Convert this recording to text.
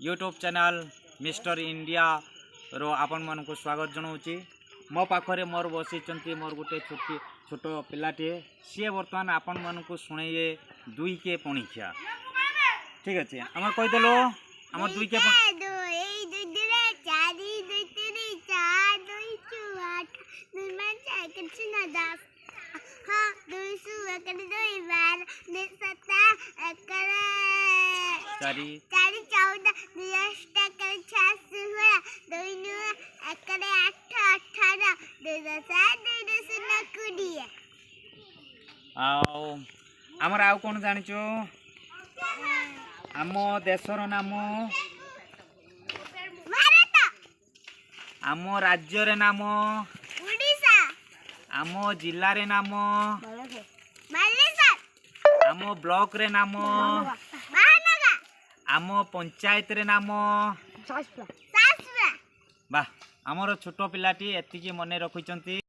YouTube channel mister India रो आपण मन को स्वागत जनाऊँगी। मो पाखरे मोर बसी मोर गोटे छोट पिलाटे सी बर्तमान आपण मन को शुणे दुई के पणिखिया। ठीक अच्छे आम कहीदेलु आम दुई के आमर आउ कौन जानिचु आम देशर नाम आम राज्यर नाम आम जिल्ला रे नाम आम ब्लॉक रे नाम आम पंचायत रे नाम बा आमर छोट पिलाटी एतिकी मने रखुचंती।